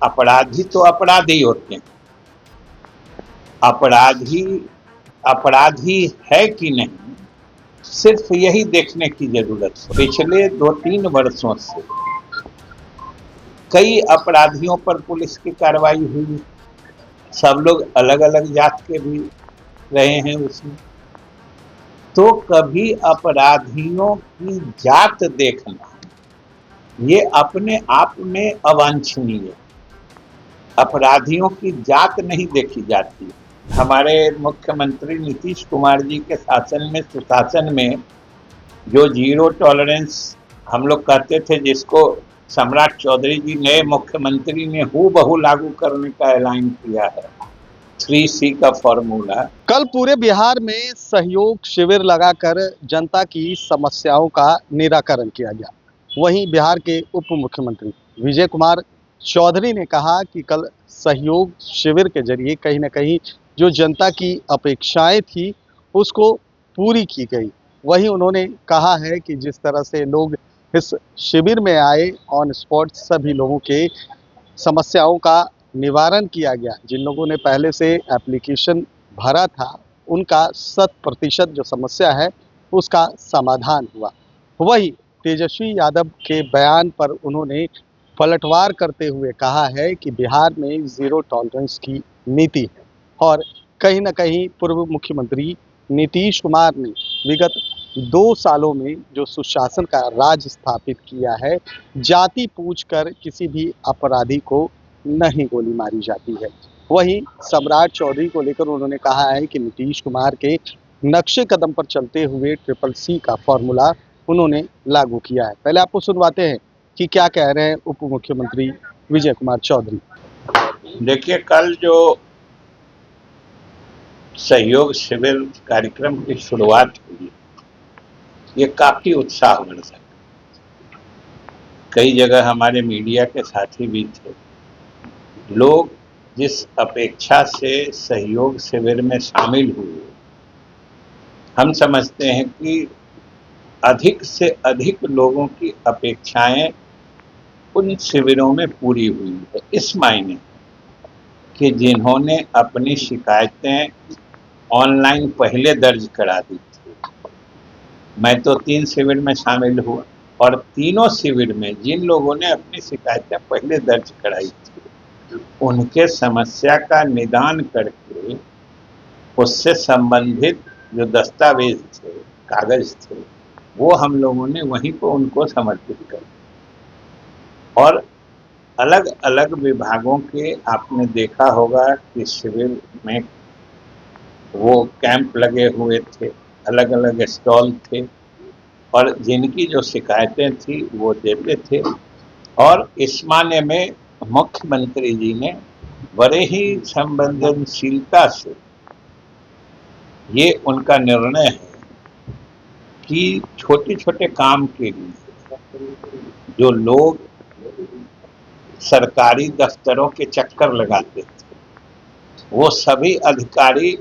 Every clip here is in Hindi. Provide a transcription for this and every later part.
अपराधी तो अपराधी होते हैं, अपराधी अपराधी है कि नहीं, सिर्फ यही देखने की जरूरत है। पिछले 2-3 वर्षों से कई अपराधियों पर पुलिस की कार्रवाई हुई, सब लोग अलग अलग जात के भी रहे हैं उसमें। तो कभी अपराधियों की जात देखना ये अपने आप में अवांछनीय है। अपराधियों की जात नहीं देखी जाती। हमारे मुख्यमंत्री नीतीश कुमार जी के शासन में, सुशासन में जो जीरो टॉलरेंस हम लोग कहते थे, जिसको सम्राट चौधरी जी नए मुख्यमंत्री ने हूबहू लागू करने का ऐलान किया है, 3C का फॉर्मूला। कल पूरे बिहार में सहयोग शिविर लगाकर जनता की समस्याओं का निराकरण किया गया। वहीं बिहार के उप मुख्यमंत्री विजय कुमार चौधरी ने कहा कि कल सहयोग शिविर के जरिए कहीं ना कहीं जो जनता की अपेक्षाएं थी उसको पूरी की गई। वहीं उन्होंने कहा है कि जिस तरह से लोग इस शिविर में आए, ऑन स्पॉट सभी लोगों के समस्याओं का निवारण किया गया। जिन लोगों ने पहले से एप्लीकेशन भरा था उनका 100% जो समस्या है उसका समाधान हुआ। वही तेजस्वी यादव के बयान पर उन्होंने पलटवार करते हुए कहा है कि बिहार में ज़ीरो टॉलरेंस की नीति है और कहीं ना कहीं पूर्व मुख्यमंत्री नीतीश कुमार ने विगत 2 सालों में जो सुशासन का राज स्थापित किया है, जाति पूछकर किसी भी अपराधी को नहीं गोली मारी जाती है। वहीं सम्राट चौधरी को लेकर उन्होंने कहा है कि नीतीश कुमार के नक्शे कदम पर चलते हुए CCC का फॉर्मूला उन्होंने लागू किया है। पहले आपको सुनवाते हैं कि क्या कह रहे हैं उप मुख्यमंत्री विजय कुमार चौधरी। देखिए, कल जो सहयोग शिविर कार्यक्रम की शुरुआत हुई, ये काफी उत्साहवर्धक। कई जगह हमारे मीडिया के साथी भी थे। लोग जिस अपेक्षा से सहयोग शिविर में शामिल हुए, हम समझते हैं कि अधिक से अधिक लोगों की अपेक्षाएं उन शिविरों में पूरी हुई है। इस मायने कि जिन्होंने अपनी शिकायतें ऑनलाइन पहले दर्ज करा दी थी, मैं तो 3 शिविर में शामिल हुआ और तीनों शिविर में जिन लोगों ने अपनी शिकायतें पहले दर्ज कराई थी, उनके समस्या का निदान करके उससे संबंधित जो दस्तावेज थे, कागज थे, वो हम लोगों ने वहीं पर उनको समर्पित कर। और अलग अलग विभागों के आपने देखा होगा कि शिविर में वो कैंप लगे हुए थे, अलग अलग स्टॉल थे और जिनकी जो शिकायतें थी वो देते थे। और इस माने में मुख्यमंत्री जी ने बड़े ही संवेदनशीलता से ये उनका निर्णय है कि छोटे छोटे काम के लिए जो लोग सरकारी दफ्तरों के चक्कर लगाते थे, वो सभी अधिकारी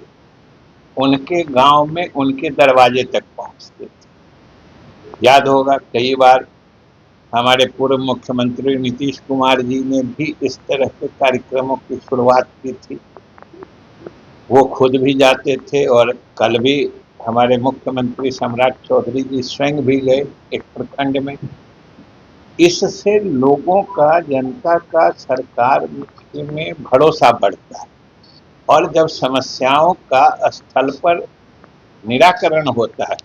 उनके गांव में उनके दरवाजे तक पहुंचते थे। याद होगा कई बार हमारे पूर्व मुख्यमंत्री नीतीश कुमार जी ने भी इस तरह के कार्यक्रमों की शुरुआत की थी। वो खुद भी जाते थे और कल भी हमारे मुख्यमंत्री सम्राट चौधरी जी स्वयं भी गए एक प्रखंड में। इससे लोगों का, जनता का सरकार में भरोसा बढ़ता है और जब समस्याओं का स्थल पर निराकरण होता है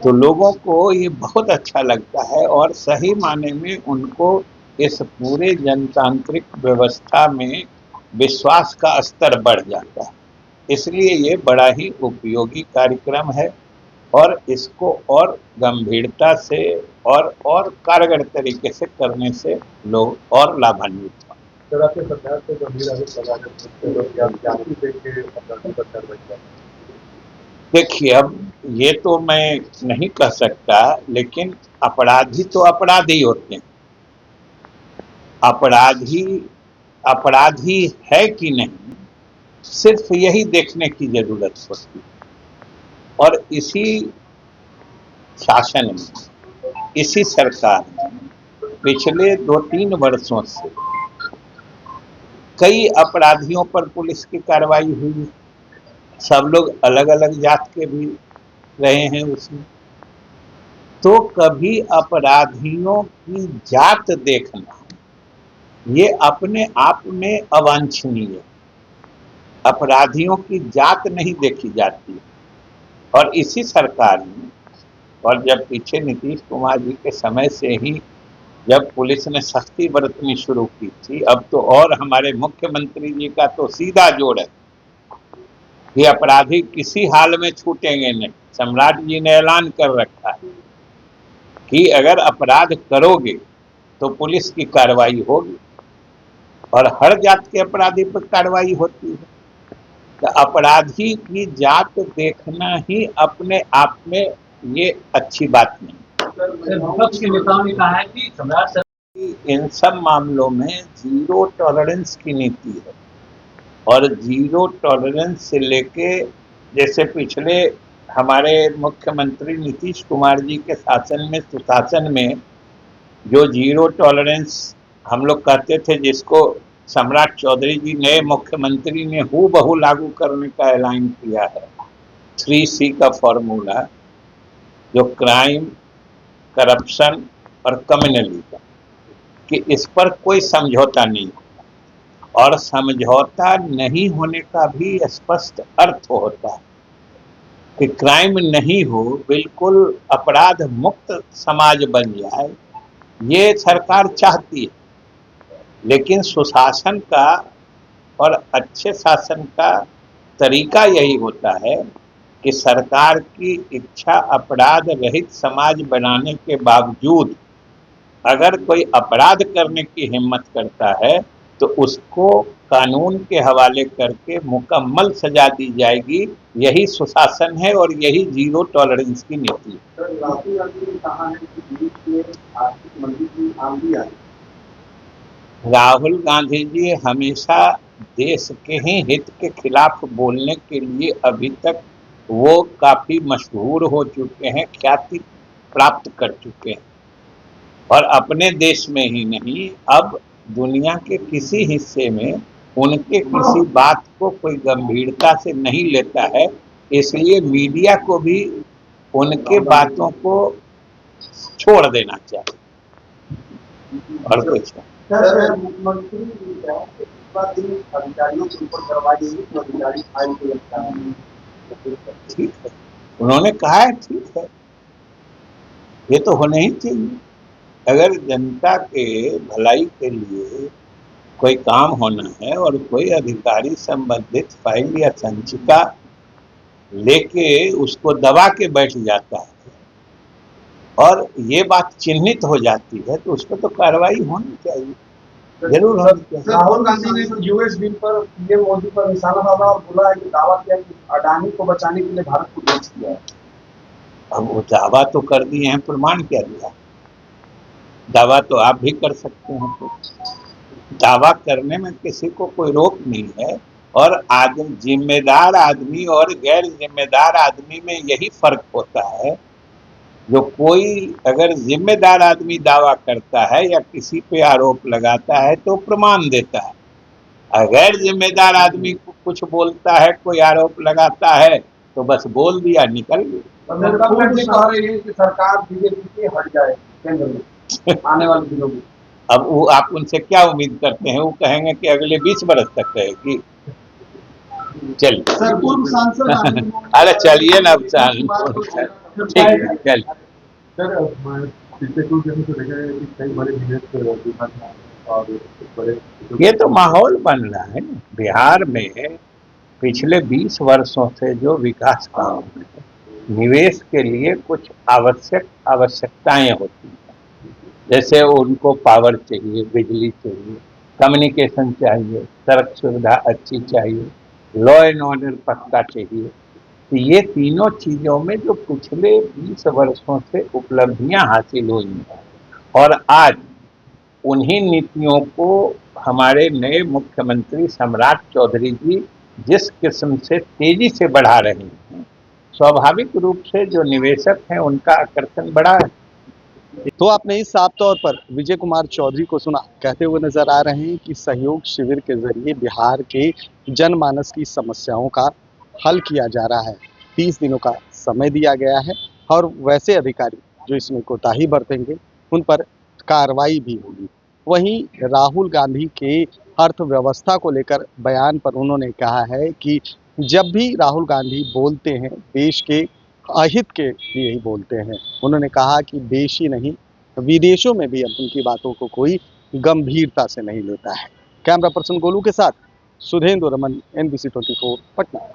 तो लोगों को ये बहुत अच्छा लगता है और सही माने में उनको इस पूरे जनतांत्रिक व्यवस्था में विश्वास का स्तर बढ़ जाता है। इसलिए ये बड़ा ही उपयोगी कार्यक्रम है और इसको और गंभीरता से और कारगर तरीके से करने से लोग और लाभान्वित हों। देखिए, अब ये तो मैं नहीं कह सकता, लेकिन अपराधी तो अपराधी होते हैं। अपराधी है कि नहीं, सिर्फ यही देखने की जरूरत होती है। और इसी शासन में, इसी सरकार में पिछले 2-3 वर्षों से कई अपराधियों पर पुलिस की कार्रवाई हुई, सब लोग अलग अलग जात के भी रहे हैं उसमें। तो कभी अपराधियों की जात देखना ये अपने आप में अवांछनीय है। अपराधियों की जात नहीं देखी जाती। और इसी सरकार ने, और जब पीछे नीतीश कुमार जी के समय से ही जब पुलिस ने सख्ती बरतनी शुरू की थी, अब तो और हमारे मुख्यमंत्री जी का तो सीधा जोड़ है कि अपराधी किसी हाल में छूटेंगे नहीं। सम्राट जी ने ऐलान कर रखा है कि अगर अपराध करोगे तो पुलिस की कार्रवाई होगी, और हर जात के अपराधी पर कार्रवाई होती है। तो अपराधी की जात देखना ही अपने आप में ये अच्छी बात नहीं। विपक्ष के नेताओं ने कहा है कि सम्राट इन सब मामलों में जीरो टॉलरेंस की नीति है, और जीरो टॉलरेंस से लेके, जैसे पिछले हमारे मुख्यमंत्री नीतीश कुमार जी के शासन में, सुशासन में जो जीरो टॉलरेंस हम लोग कहते थे, जिसको सम्राट चौधरी जी नए मुख्यमंत्री ने हूबहू लागू करने का ऐलान किया है, 3C का फॉर्मूला, जो क्राइम, करप्शन और कम्युनलिज्म, कि इस पर कोई समझौता नहीं, और समझौता नहीं होने का भी स्पष्ट अर्थ होता है कि क्राइम नहीं हो, बिल्कुल अपराध मुक्त समाज बन जाए, ये सरकार चाहती है। लेकिन सुशासन का और अच्छे शासन का तरीका यही होता है कि सरकार की इच्छा अपराध रहित समाज बनाने के बावजूद अगर कोई अपराध करने की हिम्मत करता है तो उसको कानून के हवाले करके मुकम्मल सजा दी जाएगी। यही सुशासन है और यही जीरो टॉलरेंस की नीति है। राहुल गांधी ने कहा है कि देश में आर्थिक मंदी की आंधी आई। राहुल गांधी जी हमेशा देश के ही हित के खिलाफ बोलने के लिए अभी तक वो काफी मशहूर हो चुके हैं, ख्याति प्राप्त कर चुके हैं, और अपने देश में ही नहीं, अब दुनिया के किसी हिस्से में उनके किसी बात को कोई गंभीरता से नहीं लेता है। इसलिए मीडिया को भी उनके बातों को छोड़ देना चाहिए, और कुछ मुख्यमंत्री अधिकारियों के ऊपर कार्रवाई हुई तो अधिकारी फाइल को लगता है। ठीक है, उन्होंने कहा है, ठीक है, ये तो होने ही चाहिए। अगर जनता के भलाई के लिए कोई काम होना है और कोई अधिकारी संबंधित फाइल या संचिका लेके उसको दबा के बैठ जाता है और ये बात चिन्हित हो जाती है, तो उस पर तो कार्रवाई होनी चाहिए, जरूर होनी चाहिए। राहुल गांधी ने तो यूएस बिल पर पीएम मोदी पर निशाना साधा और बोला है कि दावा किया कि अडानी को बचाने के लिए भारत को बेच दिया है। अब वो दावा तो कर दिए हैं, प्रमाण क्या दिया? दावा तो आप भी कर सकते हैं, तो दावा करने में किसी को कोई रोक नहीं है। और जिम्मेदार आदमी और गैर जिम्मेदार आदमी में यही फर्क होता है। जो कोई अगर जिम्मेदार आदमी दावा करता है या किसी पे आरोप लगाता है तो प्रमाण देता है, अगर जिम्मेदार आदमी को कुछ बोलता है, कोई आरोप लगाता है, तो बस बोल दिया, निकल गया। सरकार बीजेपी की हट जाए केंद्र में आने वाले दिनों में। अब वो आप उनसे क्या उम्मीद करते हैं? वो कहेंगे कि अगले 20 बरस तक रहेगी। चलिए सर, पूर्व सांसद अरे चलिए ना, ठीक है, चलिए। सर, पिछले कुछ दिनों से देखा है कि कई बड़े बिजनेस और बड़े ये तो माहौल बन रहा है ना बिहार में। पिछले 20 वर्षों से जो विकास काम है, निवेश के लिए कुछ आवश्यकताएं होती हैं, जैसे उनको पावर चाहिए, बिजली चाहिए, कम्युनिकेशन चाहिए, सड़क सुविधा अच्छी चाहिए, लॉ एंड ऑर्डर पक्का चाहिए। तो ये तीनों चीज़ों में जो पिछले 20 वर्षों से उपलब्धियां हासिल हुई हैं, और आज उन्हीं नीतियों को हमारे नए मुख्यमंत्री सम्राट चौधरी जी जिस किस्म से तेजी से बढ़ा रहे हैं, स्वाभाविक रूप से जो निवेशक हैं उनका आकर्षण बढ़ा है। तो आपने इस साफ तौर पर विजय कुमार चौधरी को सुना कहते हुए नजर आ रहे हैं कि सहयोग शिविर के जरिए बिहार के जनमानस की समस्याओं का हल किया जा रहा है। 30 दिनों का समय दिया गया है और वैसे अधिकारी जो इसमें कोताही बरतेंगे उन पर कार्रवाई भी होगी। वहीं राहुल गांधी के अर्थव्यवस्था को लेकर बयान पर उन्होंने कहा है कि जब भी राहुल गांधी बोलते हैं देश के अहित के लिए ही बोलते हैं। उन्होंने कहा कि देश ही नहीं विदेशों में भी अब उनकी बातों को कोई गंभीरता से नहीं लेता है। कैमरा पर्सन गोलू के साथ सुधेंद्र रमन, NBC 24 पटना।